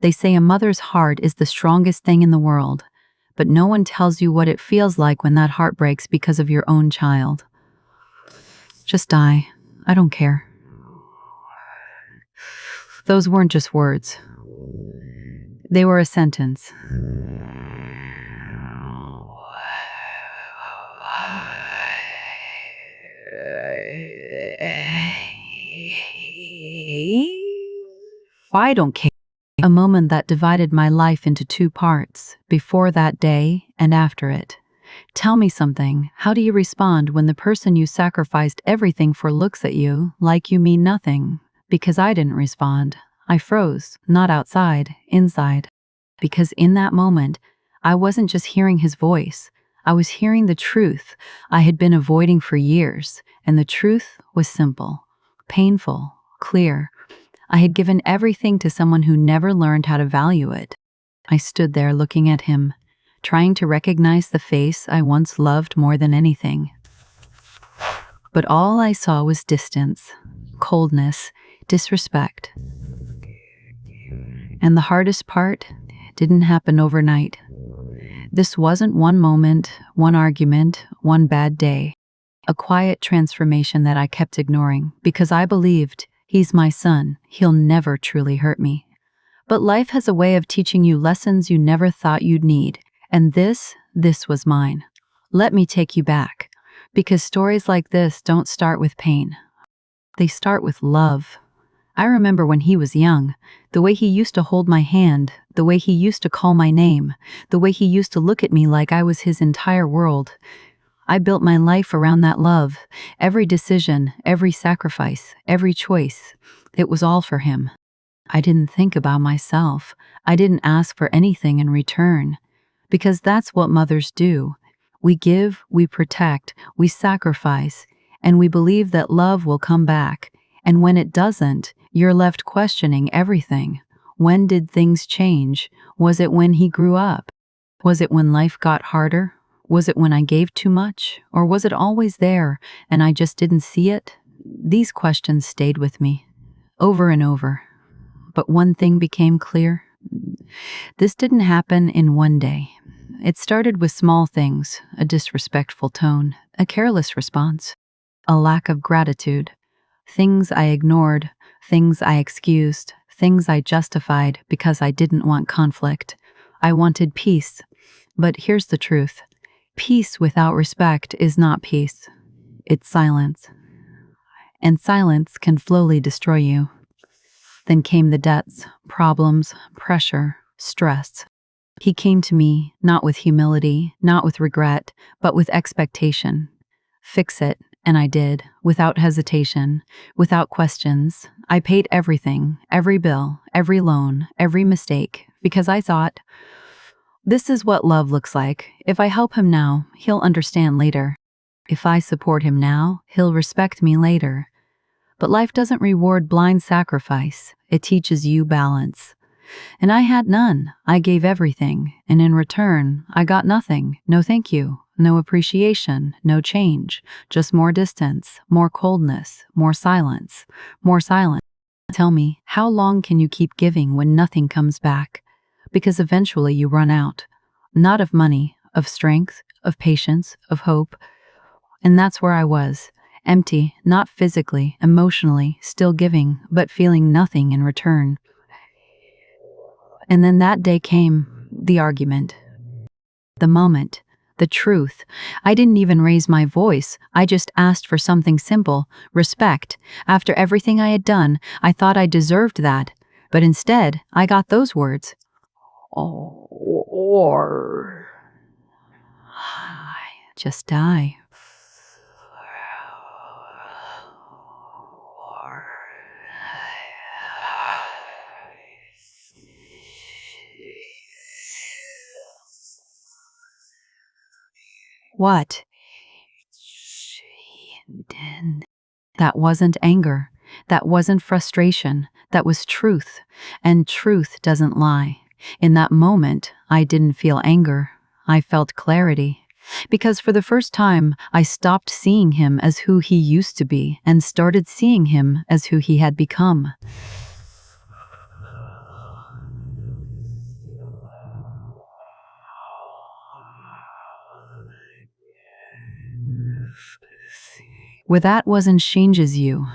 They say a mother's heart is the strongest thing in the world, but no one tells you what it feels like when that heart breaks because of your own child. Just die. I don't care. Those weren't just words. They were a sentence. I don't care. A moment that divided my life into two parts, before that day and after it. Tell me something. How do you respond when the person you sacrificed everything for looks at you like you mean nothing? Because I didn't respond. I froze, not outside, inside. Because in that moment, I wasn't just hearing his voice. I was hearing the truth I had been avoiding for years, and the truth was simple, painful, clear. I had given everything to someone who never learned how to value it. I stood there looking at him, trying to recognize the face I once loved more than anything. But all I saw was distance, coldness, disrespect. And the hardest part didn't happen overnight. This wasn't one moment, one argument, one bad day. A quiet transformation that I kept ignoring because I believed, he's my son, he'll never truly hurt me. But life has a way of teaching you lessons you never thought you'd need, and this was mine. Let me take you back, because stories like this don't start with pain. They start with love. I remember when he was young, the way he used to hold my hand, the way he used to call my name, the way he used to look at me like I was his entire world. I built my life around that love. Every decision, every sacrifice, every choice, it was all for him. I didn't think about myself. I didn't ask for anything in return. Because that's what mothers do. We give, we protect, we sacrifice, and we believe that love will come back. And when it doesn't, you're left questioning everything. When did things change? Was it when he grew up? Was it when life got harder? Was it when I gave too much? Or was it always there and I just didn't see it? These questions stayed with me, over and over. But one thing became clear. This didn't happen in one day. It started with small things, a disrespectful tone, a careless response, a lack of gratitude. Things I ignored, things I excused, things I justified because I didn't want conflict. I wanted peace. But here's the truth. Peace without respect is not peace. It's silence. And silence can slowly destroy you. Then came the debts, problems, pressure, stress. He came to me, not with humility, not with regret, but with expectation. Fix it, and I did, without hesitation, without questions. I paid everything, every bill, every loan, every mistake, because I thought, this is what love looks like. If I help him now, he'll understand later. If I support him now, he'll respect me later. But life doesn't reward blind sacrifice. It teaches you balance. And I had none. I gave everything. And in return, I got nothing. No thank you. No appreciation. No change. Just more distance, more coldness, more silence, more silence. Tell me, how long can you keep giving when nothing comes back? Because eventually you run out. Not of money, of strength, of patience, of hope. And that's where I was. Empty, not physically, emotionally, still giving, but feeling nothing in return. And then that day came, the argument. The moment, the truth. I didn't even raise my voice. I just asked for something simple, respect. After everything I had done, I thought I deserved that. But instead, I got those words. Or just die. What? That wasn't anger. That wasn't frustration. That was truth. And truth doesn't lie. In that moment, I didn't feel anger. I felt clarity. Because for the first time, I stopped seeing him as who he used to be and started seeing him as who he had become. where that wasn't changes you.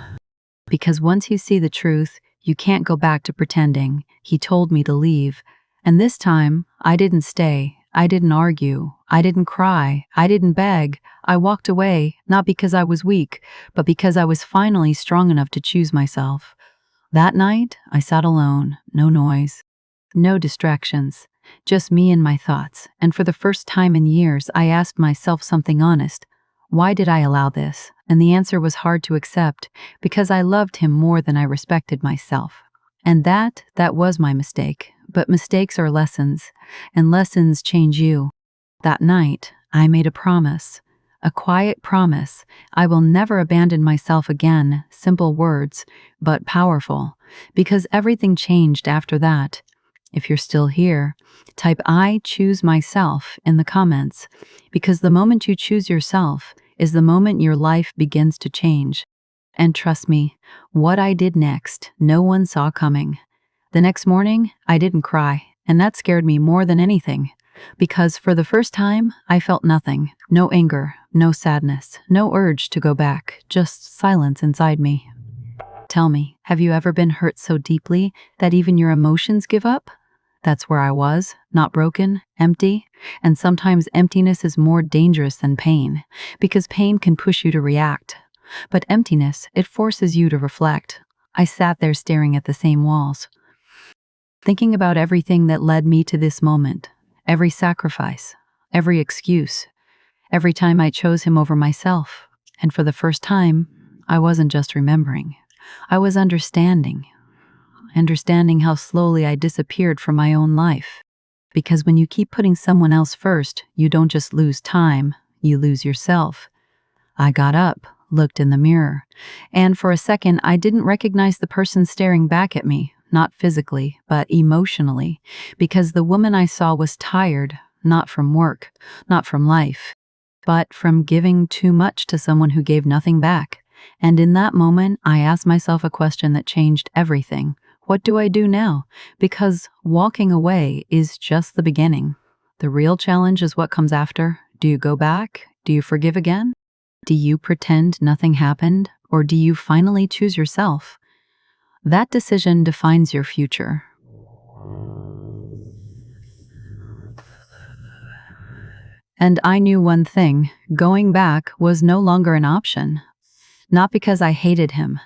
Because once you see the truth, you can't go back to pretending. He told me to leave. And this time, I didn't stay. I didn't argue. I didn't cry. I didn't beg. I walked away, not because I was weak, but because I was finally strong enough to choose myself. That night, I sat alone, no noise, no distractions, just me and my thoughts. And for the first time in years, I asked myself something honest. Why did I allow this? And the answer was hard to accept, because I loved him more than I respected myself. And that was my mistake. But mistakes are lessons, and lessons change you. That night, I made a promise. A quiet promise. I will never abandon myself again. Simple words, but powerful. Because everything changed after that. If you're still here, type "I choose myself" in the comments. Because the moment you choose yourself is the moment your life begins to change. And trust me, what I did next, no one saw coming. The next morning, I didn't cry, and that scared me more than anything. Because for the first time, I felt nothing. No anger, no sadness, no urge to go back, just silence inside me. Tell me, have you ever been hurt so deeply that even your emotions give up? That's where I was, not broken, empty. And sometimes emptiness is more dangerous than pain, because pain can push you to react. But emptiness, it forces you to reflect. I sat there staring at the same walls, thinking about everything that led me to this moment, every sacrifice, every excuse, every time I chose him over myself. And for the first time, I wasn't just remembering. I was understanding how slowly I disappeared from my own life. Because when you keep putting someone else first, you don't just lose time, you lose yourself. I got up, looked in the mirror, and for a second I didn't recognize the person staring back at me, not physically, but emotionally, because the woman I saw was tired, not from work, not from life, but from giving too much to someone who gave nothing back. And in that moment, I asked myself a question that changed everything. What do I do now? Because walking away is just the beginning. The real challenge is what comes after. Do you go back? Do you forgive again? Do you pretend nothing happened? Or do you finally choose yourself? That decision defines your future. And I knew one thing, going back was no longer an option. Not because I hated him,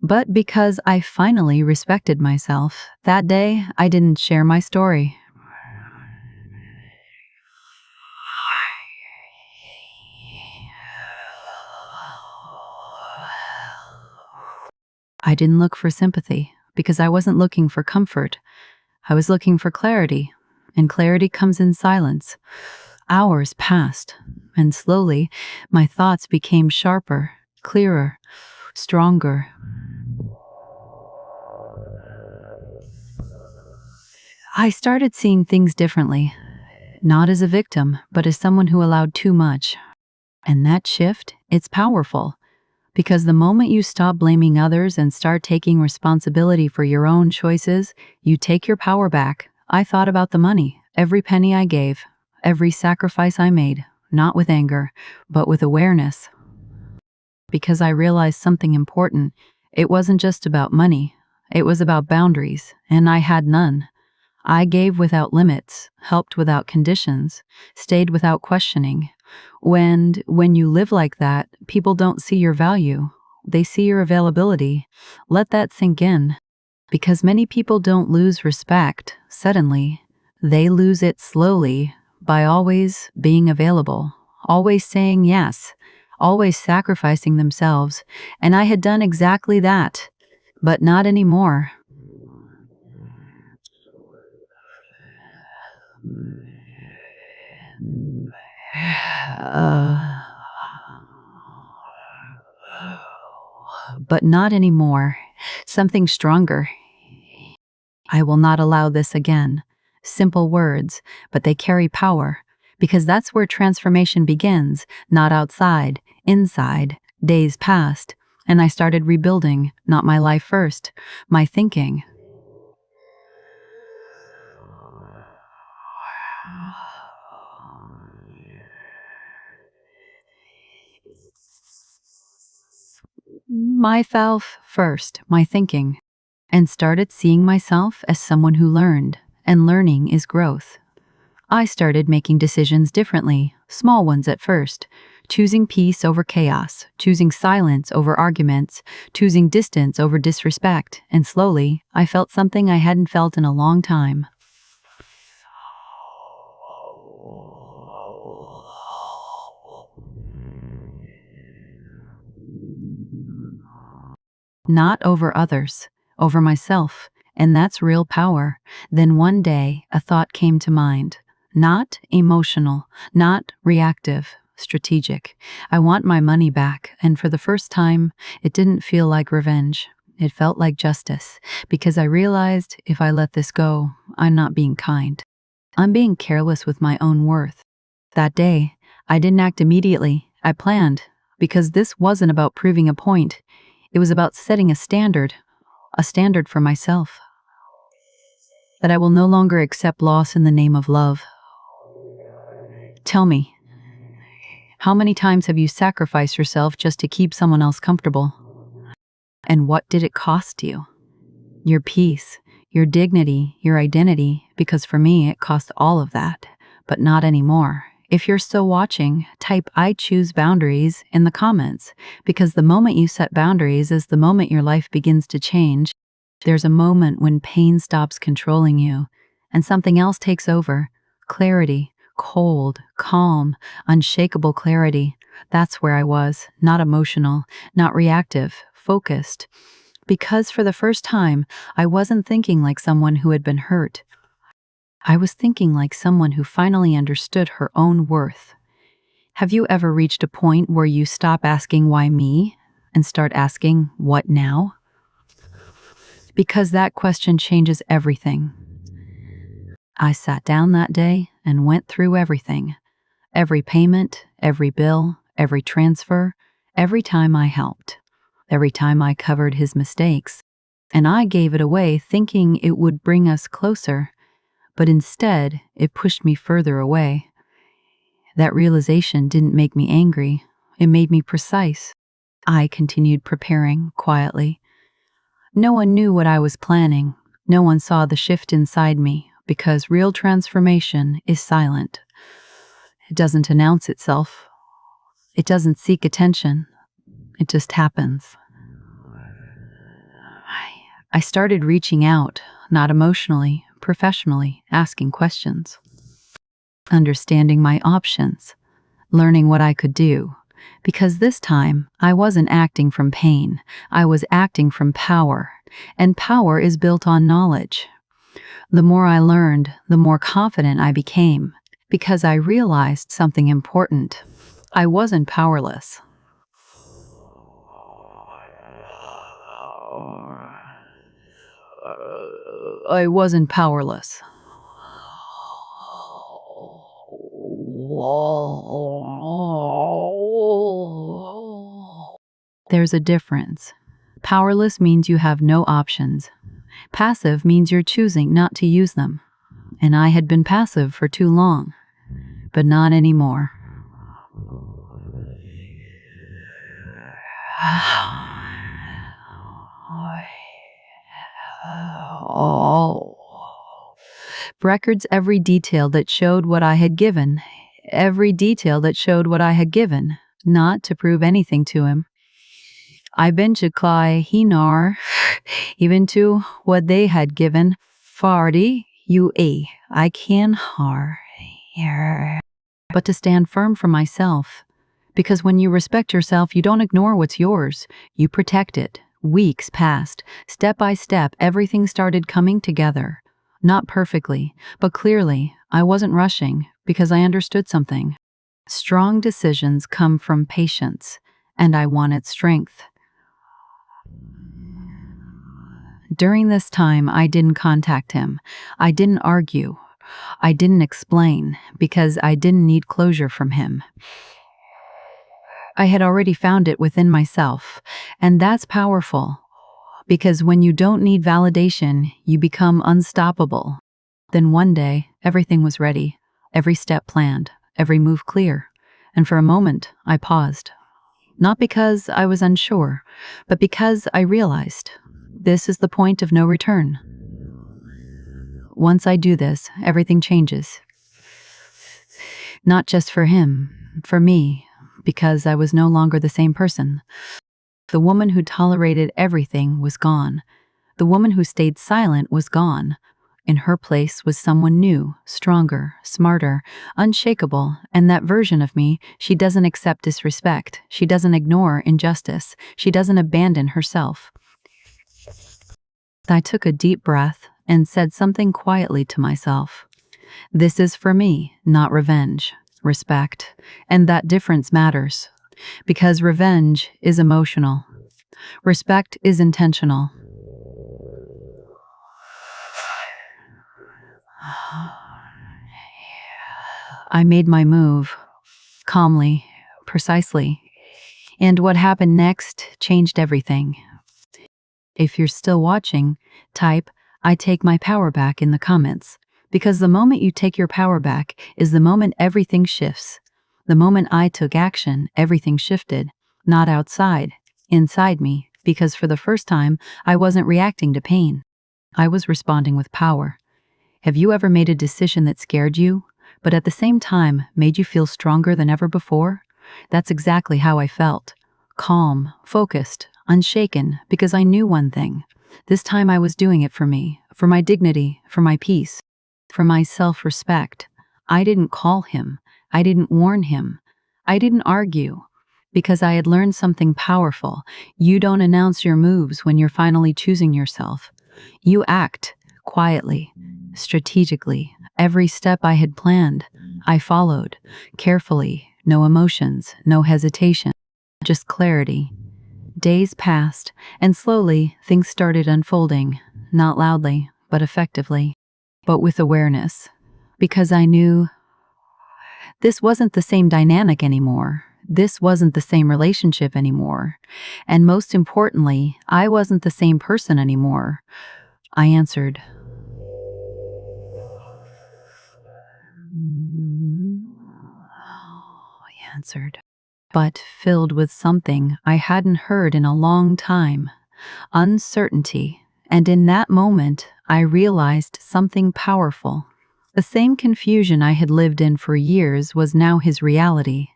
but because I finally respected myself. That day, I didn't share my story. I didn't look for sympathy, because I wasn't looking for comfort. I was looking for clarity, and clarity comes in silence. Hours passed, and slowly, my thoughts became sharper, clearer, stronger. I started seeing things differently, not as a victim, but as someone who allowed too much. And that shift, it's powerful. Because the moment you stop blaming others and start taking responsibility for your own choices, you take your power back. I thought about the money, every penny I gave, every sacrifice I made, not with anger, but with awareness. Because I realized something important. It wasn't just about money. It was about boundaries, and I had none. I gave without limits, helped without conditions, stayed without questioning. When you live like that, people don't see your value. They see your availability. Let that sink in. Because many people don't lose respect suddenly. They lose it slowly by always being available, always saying yes, always sacrificing themselves. And I had done exactly that, but not anymore. Uh, but not anymore. Something stronger. I will not allow this again. Simple words, but they carry power. Because that's where transformation begins, not outside, inside. Days passed, and I started rebuilding, not my life first, my thinking. myself first, my thinking, and started seeing myself as someone who learned, and learning is growth. I started making decisions differently, small ones at first, choosing peace over chaos, choosing silence over arguments, choosing distance over disrespect, and slowly, I felt something I hadn't felt in a long time. Not over others, over myself, and that's real power. Then one day, a thought came to mind. Not emotional, not reactive, strategic. I want my money back, and for the first time, it didn't feel like revenge. It felt like justice, because I realized if I let this go, I'm not being kind. I'm being careless with my own worth. That day, I didn't act immediately. I planned, because this wasn't about proving a point. It was about setting a standard for myself, that I will no longer accept loss in the name of love. Tell me, how many times have you sacrificed yourself just to keep someone else comfortable? And what did it cost you? Your peace, your dignity, your identity, because for me it cost all of that, but not anymore. If you're still watching, type "I choose boundaries" in the comments, because the moment you set boundaries is the moment your life begins to change. There's a moment when pain stops controlling you and something else takes over. Clarity, cold, calm, unshakable clarity. That's where I was, not emotional, not reactive, focused. Because for the first time, I wasn't thinking like someone who had been hurt. I was thinking like someone who finally understood her own worth. Have you ever reached a point where you stop asking "why me" and start asking "what now"? Because that question changes everything. I sat down that day and went through everything. Every payment, every bill, every transfer, every time I helped, every time I covered his mistakes. And I gave it away thinking it would bring us closer, but instead it pushed me further away. That realization didn't make me angry, it made me precise. I continued preparing quietly. No one knew what I was planning. No one saw the shift inside me, because real transformation is silent. It doesn't announce itself. It doesn't seek attention. It just happens. I started reaching out, not emotionally, professionally, asking questions, understanding my options, learning what I could do. Because this time, I wasn't acting from pain, I was acting from power, and power is built on knowledge. The more I learned, the more confident I became, because I realized something important. I wasn't powerless. I wasn't powerless. There's a difference. Powerless means you have no options. Passive means you're choosing not to use them. And I had been passive for too long, but not anymore. Records every detail that showed what I had given, every detail that showed what I had given, not to prove anything to him. I been to Klai Hinar, even to what they had given. Fardi, I can har. But to stand firm for myself. Because when you respect yourself, you don't ignore what's yours. You protect it. Weeks passed. Step by step, everything started coming together. Not perfectly, but clearly. I wasn't rushing, because I understood something. Strong decisions come from patience, and I wanted strength. During this time, I didn't contact him. I didn't argue. I didn't explain, because I didn't need closure from him. I had already found it within myself, and that's powerful, because when you don't need validation, you become unstoppable. Then one day, everything was ready, every step planned, every move clear, and for a moment, I paused. Not because I was unsure, but because I realized this is the point of no return. Once I do this, everything changes. Not just for him, for me, because I was no longer the same person. The woman who tolerated everything was gone. The woman who stayed silent was gone. In her place was someone new, stronger, smarter, unshakable, and that version of me, she doesn't accept disrespect, she doesn't ignore injustice, she doesn't abandon herself. I took a deep breath and said something quietly to myself. This is for me, not revenge, respect, and that difference matters. Because revenge is emotional. Respect is intentional. I made my move, calmly, precisely, and what happened next changed everything. If you're still watching, type, "I take my power back" in the comments, because the moment you take your power back is the moment everything shifts. The moment I took action, everything shifted, not outside, inside me, because for the first time, I wasn't reacting to pain. I was responding with power. Have you ever made a decision that scared you, but at the same time made you feel stronger than ever before? That's exactly how I felt. Calm, focused, unshaken, because I knew one thing. This time I was doing it for me, for my dignity, for my peace, for my self-respect. I didn't call him. I didn't warn him. I didn't argue. Because I had learned something powerful. You don't announce your moves when you're finally choosing yourself. You act, quietly, strategically. Every step I had planned, I followed, carefully, no emotions, no hesitation, just clarity. Days passed, and slowly things started unfolding, not loudly, but effectively, but with awareness. Because I knew this wasn't the same dynamic anymore. This wasn't the same relationship anymore. And most importantly, I wasn't the same person anymore. I answered. I answered, but filled with something I hadn't heard in a long time, uncertainty. And in that moment, I realized something powerful. The same confusion I had lived in for years was now his reality.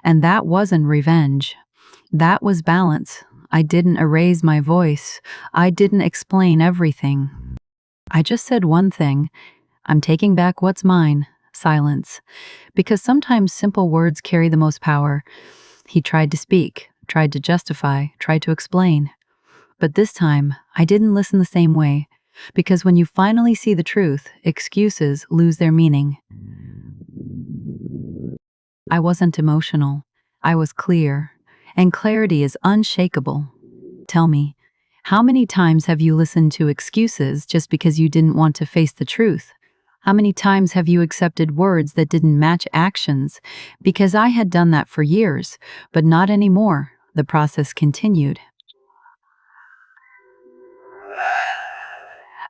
And that wasn't revenge. That was balance. I didn't erase my voice. I didn't explain everything. I just said one thing. I'm taking back what's mine. Silence. Because sometimes simple words carry the most power. He tried to speak, tried to justify, tried to explain. But this time, I didn't listen the same way. Because when you finally see the truth, excuses lose their meaning. I wasn't emotional. I was clear. And clarity is unshakable. Tell me, how many times have you listened to excuses just because you didn't want to face the truth? How many times have you accepted words that didn't match actions? Because I had done that for years, but not anymore. The process continued.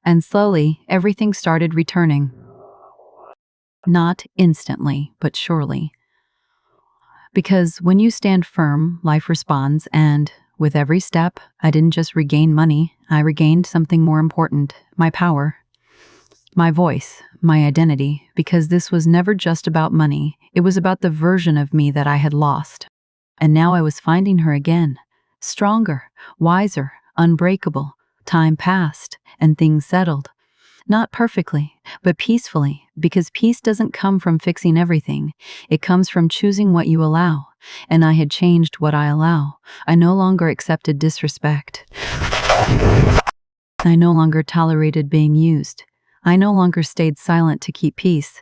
And slowly, everything started returning. Not instantly, but surely. Because when you stand firm, life responds, and with every step, I didn't just regain money, I regained something more important, my power. My voice, my identity, because this was never just about money, it was about the version of me that I had lost. And now I was finding her again, stronger, wiser, unbreakable. Time passed, and things settled. Not perfectly, but peacefully, because peace doesn't come from fixing everything. It comes from choosing what you allow. And I had changed what I allow. I no longer accepted disrespect. I no longer tolerated being used. I no longer stayed silent to keep peace.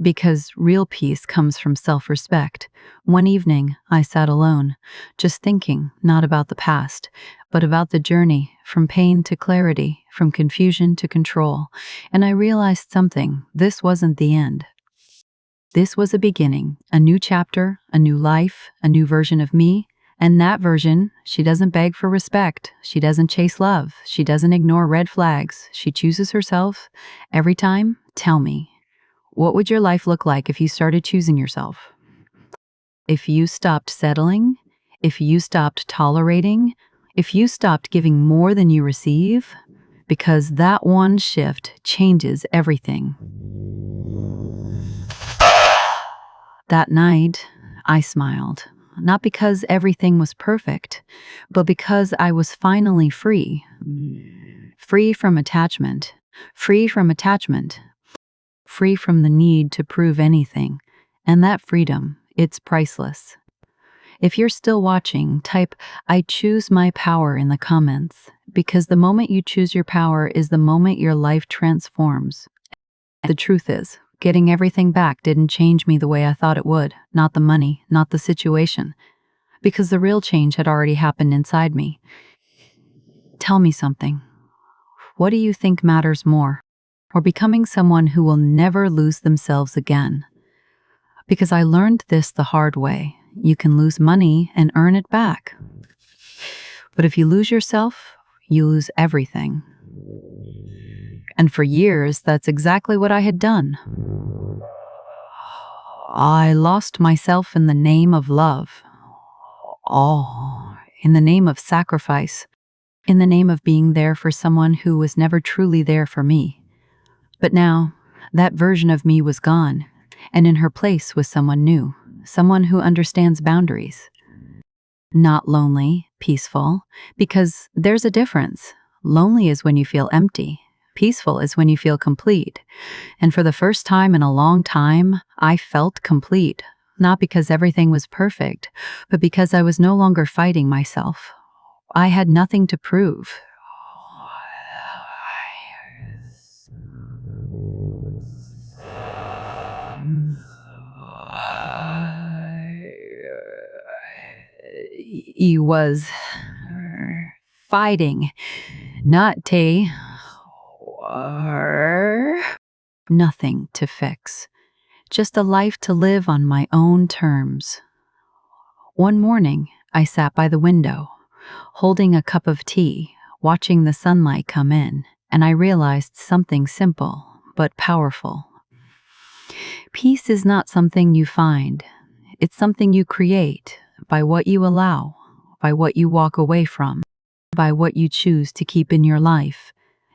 Because real peace comes from self-respect. One evening, I sat alone, just thinking, not about the past, but about the journey, from pain to clarity, from confusion to control. And I realized something. This wasn't the end. This was a beginning, a new chapter, a new life, a new version of me. And that version, she doesn't beg for respect. She doesn't chase love. She doesn't ignore red flags. She chooses herself. Every time, tell me. What would your life look like if you started choosing yourself? If you stopped settling? if you stopped tolerating, if you stopped giving more than you receive, because that one shift changes everything. That night, I smiled, not because everything was perfect, but because I was finally free. Free from attachment, free from attachment, free from the need to prove anything. And that freedom, it's priceless. If you're still watching, type "I choose my power" in the comments, because the moment you choose your power is the moment your life transforms. The truth is, getting everything back didn't change me the way I thought it would, not the money, not the situation, because the real change had already happened inside me. Tell me something. What do you think matters more? Or becoming someone who will never lose themselves again? Because I learned this the hard way. You can lose money and earn it back. But if you lose yourself, you lose everything. And for years, that's exactly what I had done. I lost myself in the name of love. In the name of sacrifice. In the name of being there for someone who was never truly there for me. But now, that version of me was gone, and in her place was someone new, someone who understands boundaries. Not lonely, peaceful, because there's a difference. Lonely is when you feel empty. Peaceful is when you feel complete. And for the first time in a long time, I felt complete. Not because everything was perfect, but because I was no longer fighting myself. I had nothing to prove. He was fighting, not nothing to fix, just a life to live on my own terms. One morning, I sat by the window, holding a cup of tea, watching the sunlight come in, and I realized something simple but powerful. Peace is not something you find. It's something you create by what you allow, by what you walk away from, by what you choose to keep in your life.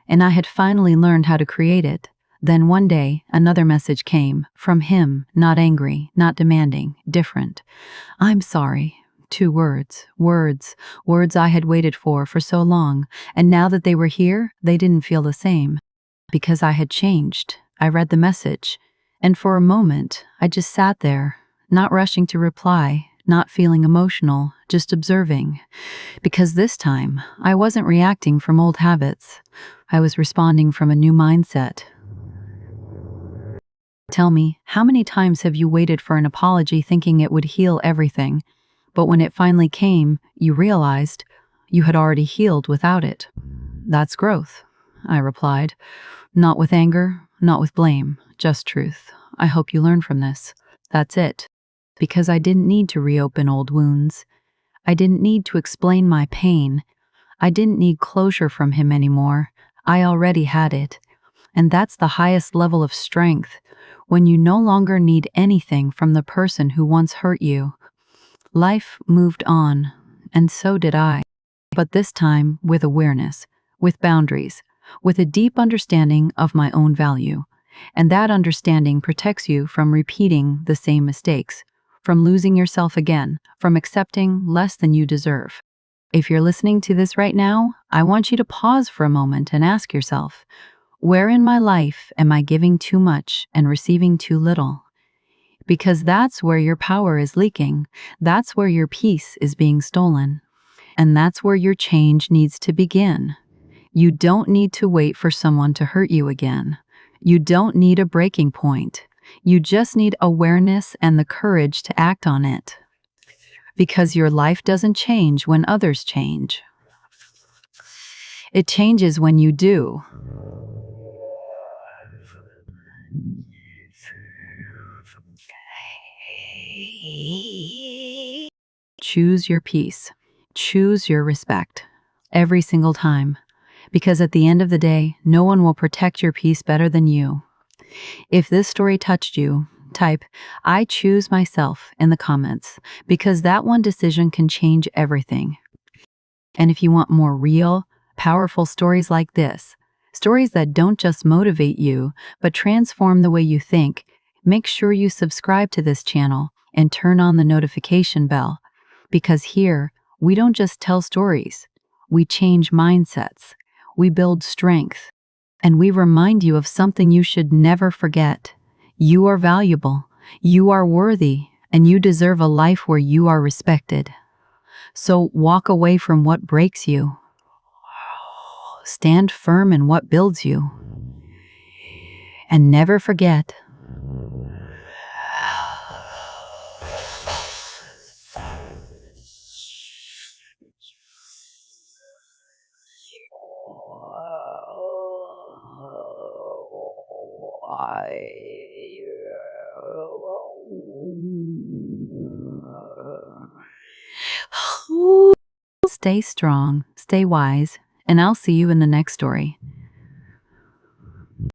And I had finally learned how to create it. Then one day, another message came from him, not angry, not demanding, different. "I'm sorry." 2 words, words I had waited for so long, and now that they were here, they didn't feel the same. Because I had changed. I read the message, and for a moment, I just sat there, not rushing to reply, not feeling emotional, just observing. Because this time, I wasn't reacting from old habits. I was responding from a new mindset. Tell me, how many times have you waited for an apology thinking it would heal everything, but when it finally came, you realized you had already healed without it? That's growth, I replied. Not with anger, not with blame, just truth. I hope you learn from this. That's it. Because I didn't need to reopen old wounds. I didn't need to explain my pain. I didn't need closure from him anymore. I already had it. And that's the highest level of strength, when you no longer need anything from the person who once hurt you. Life moved on, and so did I. But this time with awareness, with boundaries, with a deep understanding of my own value. And that understanding protects you from repeating the same mistakes, from losing yourself again, from accepting less than you deserve. If you're listening to this right now, I want you to pause for a moment and ask yourself, where in my life am I giving too much and receiving too little? Because that's where your power is leaking. That's where your peace is being stolen. And that's where your change needs to begin. You don't need to wait for someone to hurt you again. You don't need a breaking point. You just need awareness and the courage to act on it. Because your life doesn't change when others change. It changes when you do. Choose your peace. Choose your respect. Every single time. Because at the end of the day, no one will protect your peace better than you. If this story touched you, Type, I choose myself in the comments because that one decision can change everything. And if you want more real, powerful stories like this, stories that don't just motivate you, but transform the way you think, make sure you subscribe to this channel and turn on the notification bell. Because here, we don't just tell stories, we change mindsets, we build strength, and we remind you of something you should never forget. You are valuable, you are worthy, and you deserve a life where you are respected. So walk away from what breaks you. Stand firm in what builds you. And never forget. Stay strong, stay wise, and I'll see you in the next story.